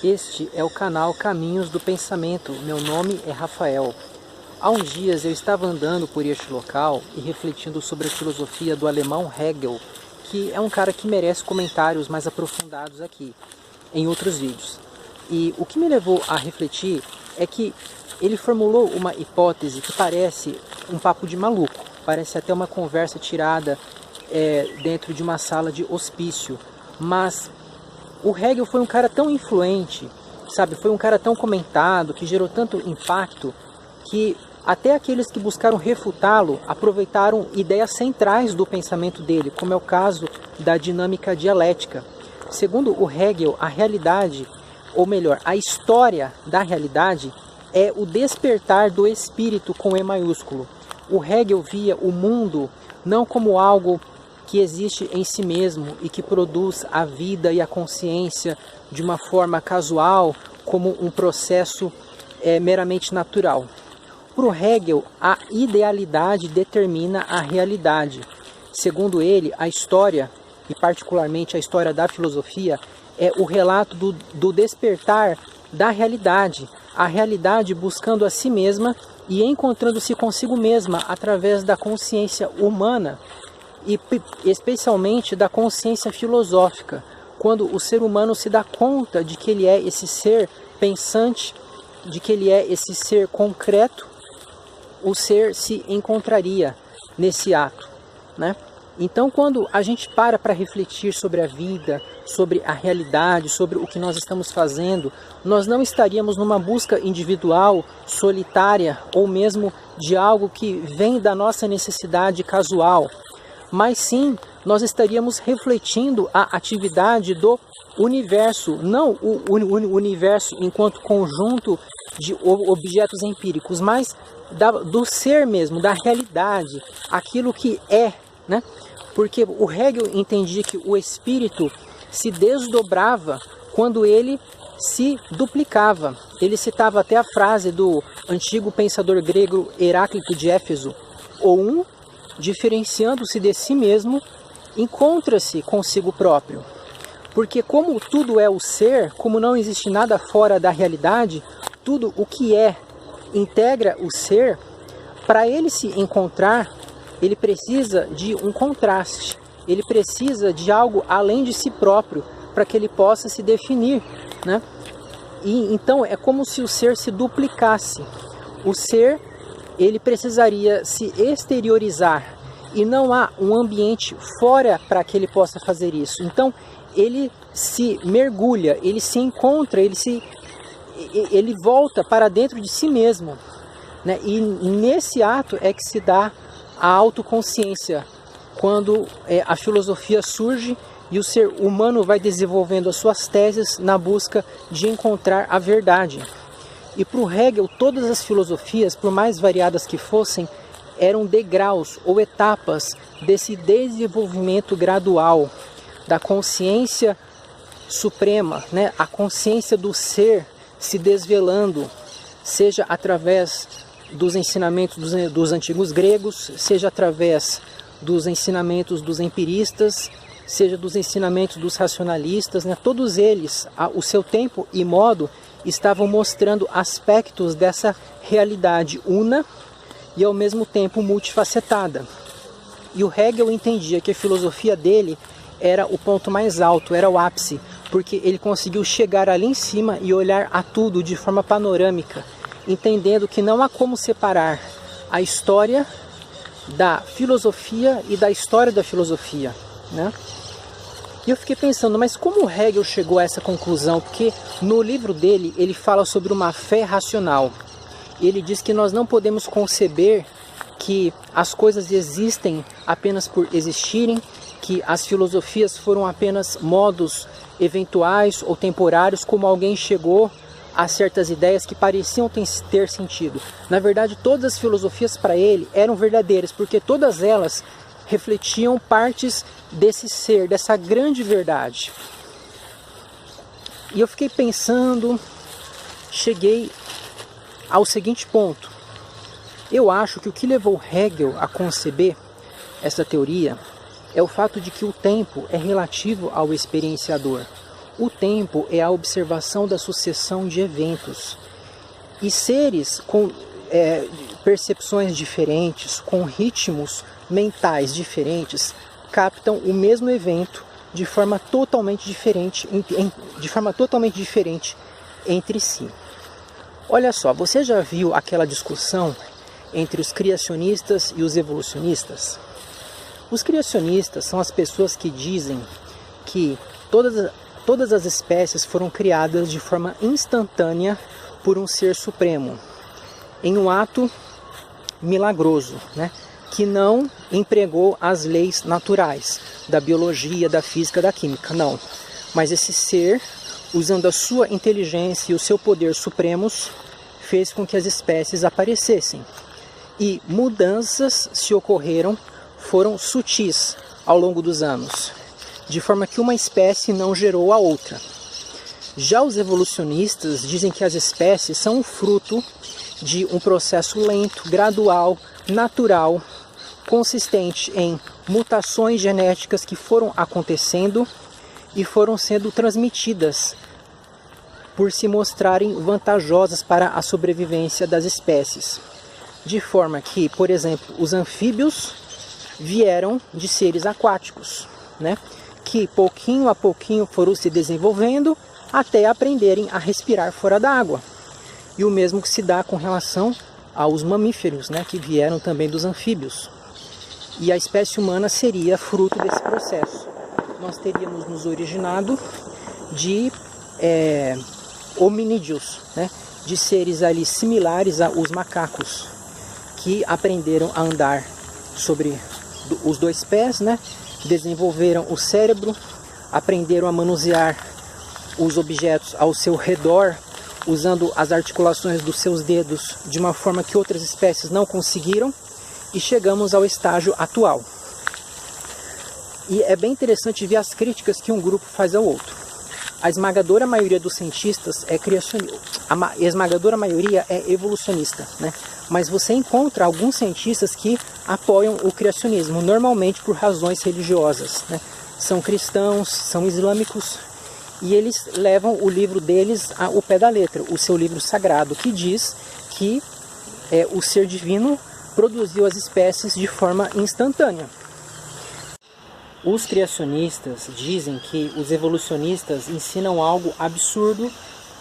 Este é o canal Caminhos do Pensamento. Meu nome é Rafael. Há uns dias eu estava andando por este local e refletindo sobre a filosofia do alemão Hegel, que é um cara que merece comentários mais aprofundados aqui, em outros vídeos. E o que me levou a refletir é que ele formulou uma hipótese que parece um papo de maluco, parece até uma conversa tirada dentro de uma sala de hospício, mas o Hegel foi um cara tão influente, sabe? Foi um cara tão comentado, que gerou tanto impacto, que até aqueles que buscaram refutá-lo aproveitaram ideias centrais do pensamento dele, como é o caso da dinâmica dialética. Segundo o Hegel, a realidade, ou melhor, a história da realidade é o despertar do espírito com E maiúsculo. O Hegel via o mundo não como algo que existe em si mesmo e que produz a vida e a consciência de uma forma casual, como um processo meramente natural. Para o Hegel, a idealidade determina a realidade. Segundo ele, a história, e particularmente a história da filosofia, é o relato do despertar da realidade, a realidade buscando a si mesma e encontrando-se consigo mesma através da consciência humana, e especialmente da consciência filosófica, quando o ser humano se dá conta de que ele é esse ser pensante, de que ele é esse ser concreto, o ser se encontraria nesse ato, né? Então, quando a gente para refletir sobre a vida, sobre a realidade, sobre o que nós estamos fazendo, nós não estaríamos numa busca individual, solitária, ou mesmo de algo que vem da nossa necessidade casual, mas sim, nós estaríamos refletindo a atividade do universo, não o universo enquanto conjunto de objetos empíricos, mas do ser mesmo, da realidade, aquilo que é, né? Porque o Hegel entendia que o espírito se desdobrava quando ele se duplicava. Ele citava até a frase do antigo pensador grego Heráclito de Éfeso: o diferenciando-se de si mesmo, encontra-se consigo próprio. Porque como tudo é o ser, como não existe nada fora da realidade, tudo o que é integra o ser, para ele se encontrar, ele precisa de um contraste, ele precisa de algo além de si próprio, para que ele possa se definir, né? E então é como se o ser se duplicasse. O ser, ele precisaria se exteriorizar e não há um ambiente fora para que ele possa fazer isso. Então ele se mergulha, ele se encontra, ele volta para dentro de si mesmo, né? E nesse ato é que se dá a autoconsciência, quando a filosofia surge e o ser humano vai desenvolvendo as suas teses na busca de encontrar a verdade. E para o Hegel, todas as filosofias, por mais variadas que fossem, eram degraus ou etapas desse desenvolvimento gradual da consciência suprema, né? A consciência do ser se desvelando, seja através dos ensinamentos dos antigos gregos, seja através dos ensinamentos dos empiristas, seja dos ensinamentos dos racionalistas, né? Todos eles, o seu tempo e modo, estavam mostrando aspectos dessa realidade una e ao mesmo tempo multifacetada. E o Hegel entendia que a filosofia dele era o ponto mais alto, era o ápice, porque ele conseguiu chegar ali em cima e olhar a tudo de forma panorâmica, entendendo que não há como separar a história da filosofia e da história da filosofia, né? E eu fiquei pensando, mas como o Hegel chegou a essa conclusão? Porque no livro dele, ele fala sobre uma fé racional. Ele diz que nós não podemos conceber que as coisas existem apenas por existirem, que as filosofias foram apenas modos eventuais ou temporários, como alguém chegou a certas ideias que pareciam ter sentido. Na verdade, todas as filosofias para ele eram verdadeiras, porque todas elas refletiam partes desse ser, dessa grande verdade. E eu fiquei pensando, cheguei ao seguinte ponto. Eu acho que o que levou Hegel a conceber essa teoria é o fato de que o tempo é relativo ao experienciador. O tempo é a observação da sucessão de eventos. E seres com percepções diferentes, com ritmos mentais diferentes, captam o mesmo evento de forma totalmente diferente entre si. Olha só, você já viu aquela discussão entre os criacionistas e os evolucionistas? Os criacionistas são as pessoas que dizem que todas as espécies foram criadas de forma instantânea por um ser supremo, em um ato milagroso, né? Que não empregou as leis naturais da biologia, da física, da química, não. Mas esse ser, usando a sua inteligência e o seu poder supremos, fez com que as espécies aparecessem. E mudanças, se ocorreram, foram sutis ao longo dos anos, de forma que uma espécie não gerou a outra. Já os evolucionistas dizem que as espécies são um fruto de um processo lento, gradual, natural, consistente em mutações genéticas que foram acontecendo e foram sendo transmitidas por se mostrarem vantajosas para a sobrevivência das espécies. De forma que, por exemplo, os anfíbios vieram de seres aquáticos, né? Que pouquinho a pouquinho foram se desenvolvendo até aprenderem a respirar fora da água. E o mesmo que se dá com relação aos mamíferos, né? Que vieram também dos anfíbios. E a espécie humana seria fruto desse processo. Nós teríamos nos originado de hominídeos, né? De seres ali similares aos macacos, que aprenderam a andar sobre os dois pés, né? Desenvolveram o cérebro, aprenderam a manusear os objetos ao seu redor, usando as articulações dos seus dedos de uma forma que outras espécies não conseguiram, e chegamos ao estágio atual. E é bem interessante ver as críticas que um grupo faz ao outro. A esmagadora maioria dos cientistas é criacionista, a esmagadora maioria é evolucionista, né? Mas você encontra alguns cientistas que apoiam o criacionismo, normalmente por razões religiosas, né? São cristãos, são islâmicos, e eles levam o livro deles ao pé da letra, o seu livro sagrado, que diz que o ser divino produziu as espécies de forma instantânea. Os criacionistas dizem que os evolucionistas ensinam algo absurdo,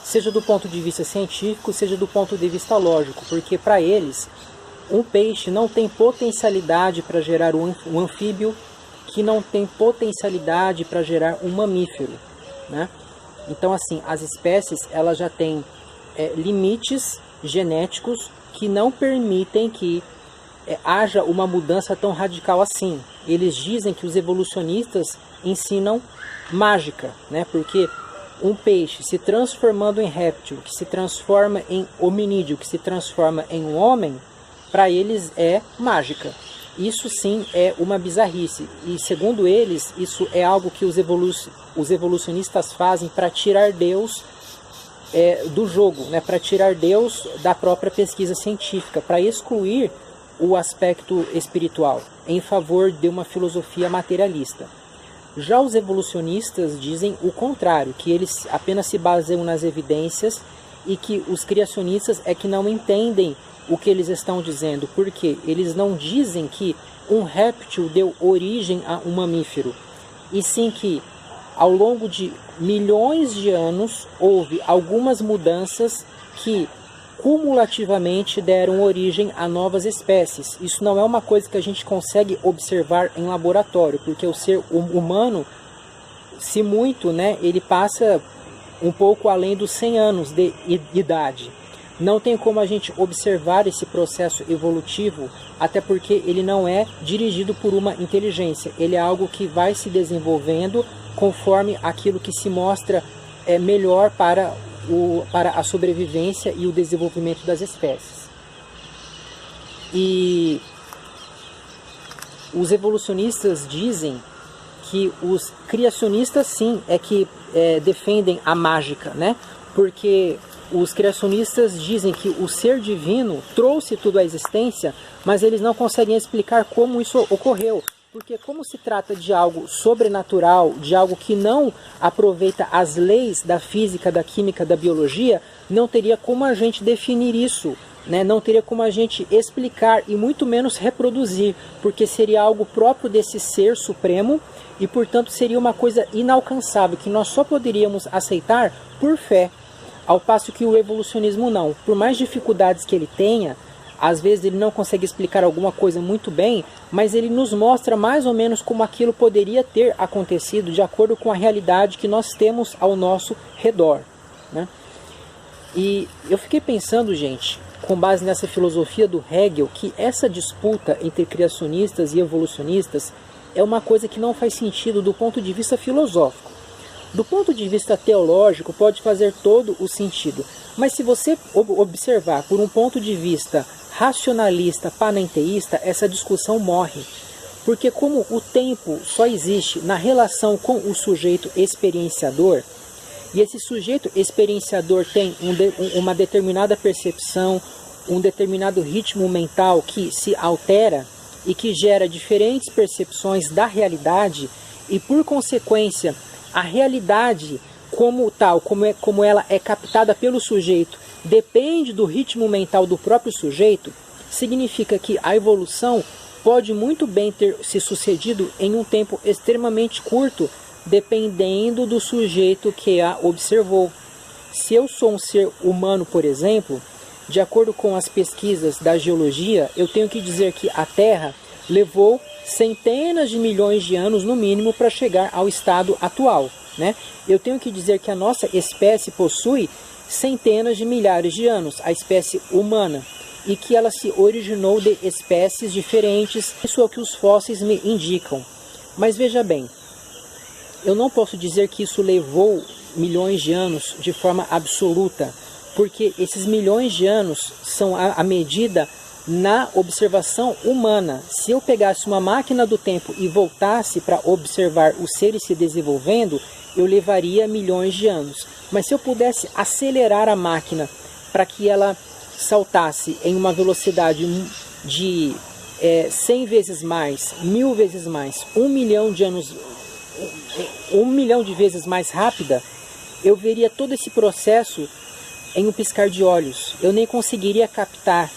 seja do ponto de vista científico, seja do ponto de vista lógico, porque para eles um peixe não tem potencialidade para gerar um anfíbio, que não tem potencialidade para gerar um mamífero, né? Então, assim, as espécies elas já têm limites genéticos que não permitem que haja uma mudança tão radical assim. Eles dizem que os evolucionistas ensinam mágica, né? Porque um peixe se transformando em réptil, que se transforma em hominídeo, que se transforma em um homem, para eles é mágica. Isso sim é uma bizarrice. E segundo eles, isso é algo que os evolucionistas fazem para tirar Deus do jogo, né? Para tirar Deus da própria pesquisa científica, para excluir o aspecto espiritual em favor de uma filosofia materialista. Já os evolucionistas dizem o contrário, que eles apenas se baseiam nas evidências e que os criacionistas é que não entendem o que eles estão dizendo, porque eles não dizem que um réptil deu origem a um mamífero, e sim que ao longo de milhões de anos houve algumas mudanças que cumulativamente deram origem a novas espécies. Isso não é uma coisa que a gente consegue observar em laboratório, porque o ser humano, se muito, né, ele passa um pouco além dos 100 anos de idade. Não tem como a gente observar esse processo evolutivo, até porque ele não é dirigido por uma inteligência. Ele é algo que vai se desenvolvendo conforme aquilo que se mostra melhor para a sobrevivência e o desenvolvimento das espécies. E os evolucionistas dizem que os criacionistas sim é que defendem a mágica, né? Porque os criacionistas dizem que o ser divino trouxe tudo à existência, mas eles não conseguem explicar como isso ocorreu. Porque como se trata de algo sobrenatural, de algo que não aproveita as leis da física, da química, da biologia, não teria como a gente definir isso, né? Não teria como a gente explicar e muito menos reproduzir, porque seria algo próprio desse ser supremo e, portanto, seria uma coisa inalcançável, que nós só poderíamos aceitar por fé, ao passo que o evolucionismo não. Por mais dificuldades que ele tenha, às vezes ele não consegue explicar alguma coisa muito bem, mas ele nos mostra mais ou menos como aquilo poderia ter acontecido de acordo com a realidade que nós temos ao nosso redor, né? E eu fiquei pensando, gente, com base nessa filosofia do Hegel, que essa disputa entre criacionistas e evolucionistas é uma coisa que não faz sentido do ponto de vista filosófico. Do ponto de vista teológico pode fazer todo o sentido, mas se você observar por um ponto de vista racionalista, panenteísta, essa discussão morre. Porque como o tempo só existe na relação com o sujeito experienciador, e esse sujeito experienciador tem uma determinada percepção, um determinado ritmo mental que se altera e que gera diferentes percepções da realidade, e por consequência a realidade como tal, como ela é captada pelo sujeito, depende do ritmo mental do próprio sujeito, significa que a evolução pode muito bem ter se sucedido em um tempo extremamente curto, dependendo do sujeito que a observou. Se eu sou um ser humano, por exemplo, de acordo com as pesquisas da geologia, eu tenho que dizer que a Terra levou centenas de milhões de anos, no mínimo, para chegar ao estado atual, né? Eu tenho que dizer que a nossa espécie possui centenas de milhares de anos, a espécie humana, e que ela se originou de espécies diferentes, isso é o que os fósseis me indicam. Mas veja bem, eu não posso dizer que isso levou milhões de anos de forma absoluta, porque esses milhões de anos são a medida na observação humana. Se eu pegasse uma máquina do tempo e voltasse para observar os seres se desenvolvendo, eu levaria milhões de anos. Mas se eu pudesse acelerar a máquina para que ela saltasse em uma velocidade de 100 vezes mais, 1000 vezes mais, 1 milhão de anos, 1 milhão de vezes mais rápida, eu veria todo esse processo em um piscar de olhos. Eu nem conseguiria captar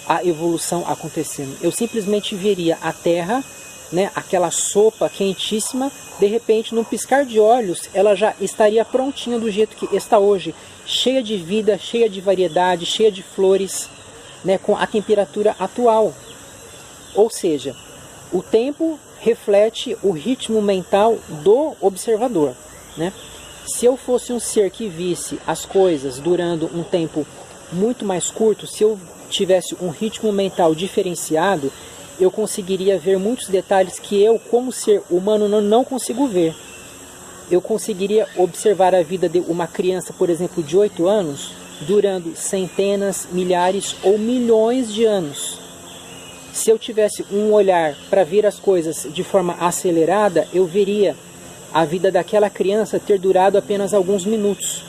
a evolução acontecendo. Eu simplesmente veria a Terra, né, aquela sopa quentíssima, de repente, num piscar de olhos, ela já estaria prontinha do jeito que está hoje, cheia de vida, cheia de variedade, cheia de flores, né, com a temperatura atual. Ou seja, o tempo reflete o ritmo mental do observador, né? Se eu fosse um ser que visse as coisas durando um tempo muito mais curto, se eu tivesse um ritmo mental diferenciado, eu conseguiria ver muitos detalhes que eu, como ser humano, não consigo ver. Eu conseguiria observar a vida de uma criança, por exemplo, de 8 anos, durando centenas, milhares ou milhões de anos. Se eu tivesse um olhar para ver as coisas de forma acelerada, eu veria a vida daquela criança ter durado apenas alguns minutos.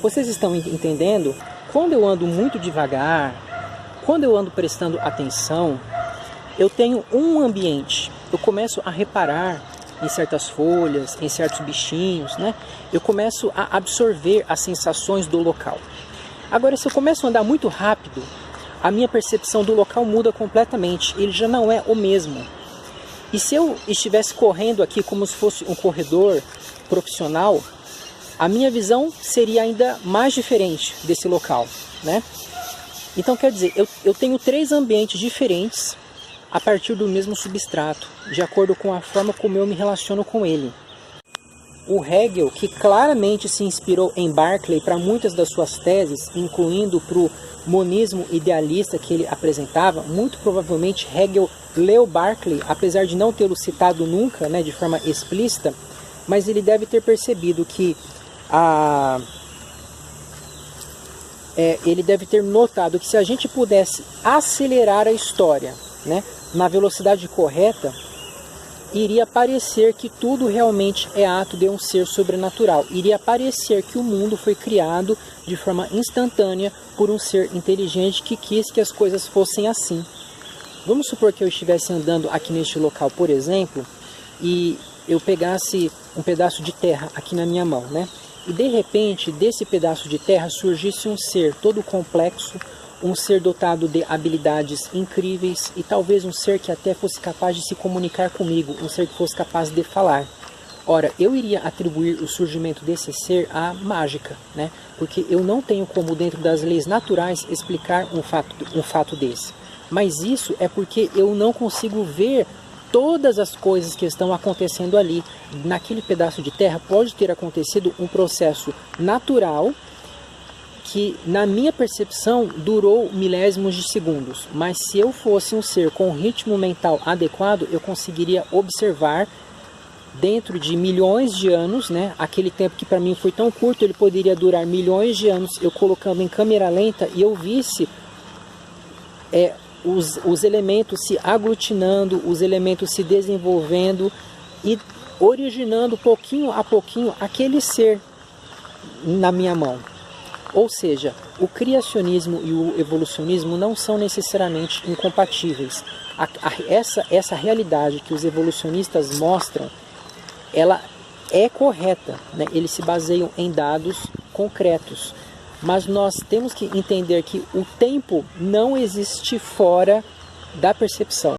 Vocês estão entendendo? Quando eu ando muito devagar, quando eu ando prestando atenção, eu tenho um ambiente. Eu começo a reparar em certas folhas, em certos bichinhos, né? Eu começo a absorver as sensações do local. Agora, se eu começo a andar muito rápido, a minha percepção do local muda completamente. Ele já não é o mesmo. E se eu estivesse correndo aqui como se fosse um corredor profissional, a minha visão seria ainda mais diferente desse local, né? Então, quer dizer, eu tenho 3 ambientes diferentes a partir do mesmo substrato, de acordo com a forma como eu me relaciono com ele. O Hegel, que claramente se inspirou em Berkeley para muitas das suas teses, incluindo para o monismo idealista que ele apresentava, muito provavelmente Hegel leu Berkeley, apesar de não tê-lo citado nunca, né, de forma explícita, mas ele deve ter percebido que ele deve ter notado que se a gente pudesse acelerar a história, né, na velocidade correta, iria parecer que tudo realmente é ato de um ser sobrenatural. Iria parecer que o mundo foi criado de forma instantânea por um ser inteligente que quis que as coisas fossem assim. Vamos supor que eu estivesse andando aqui neste local, por exemplo, e eu pegasse um pedaço de terra aqui na minha mão, né? E de repente, desse pedaço de terra surgisse um ser todo complexo, um ser dotado de habilidades incríveis e talvez um ser que até fosse capaz de se comunicar comigo, um ser que fosse capaz de falar. Ora, eu iria atribuir o surgimento desse ser à mágica, né? Porque eu não tenho como, dentro das leis naturais, explicar um fato desse. Mas isso é porque eu não consigo ver todas as coisas que estão acontecendo ali. Naquele pedaço de terra pode ter acontecido um processo natural que, na minha percepção, durou milésimos de segundos. Mas se eu fosse um ser com um ritmo mental adequado, eu conseguiria observar dentro de milhões de anos, né? Aquele tempo que para mim foi tão curto, ele poderia durar milhões de anos, eu colocando em câmera lenta e eu visse os elementos se aglutinando, os elementos se desenvolvendo e originando pouquinho a pouquinho aquele ser na minha mão. Ou seja, o criacionismo e o evolucionismo não são necessariamente incompatíveis. Essa realidade que os evolucionistas mostram, ela é correta, né? Eles se baseiam em dados concretos. Mas nós temos que entender que o tempo não existe fora da percepção.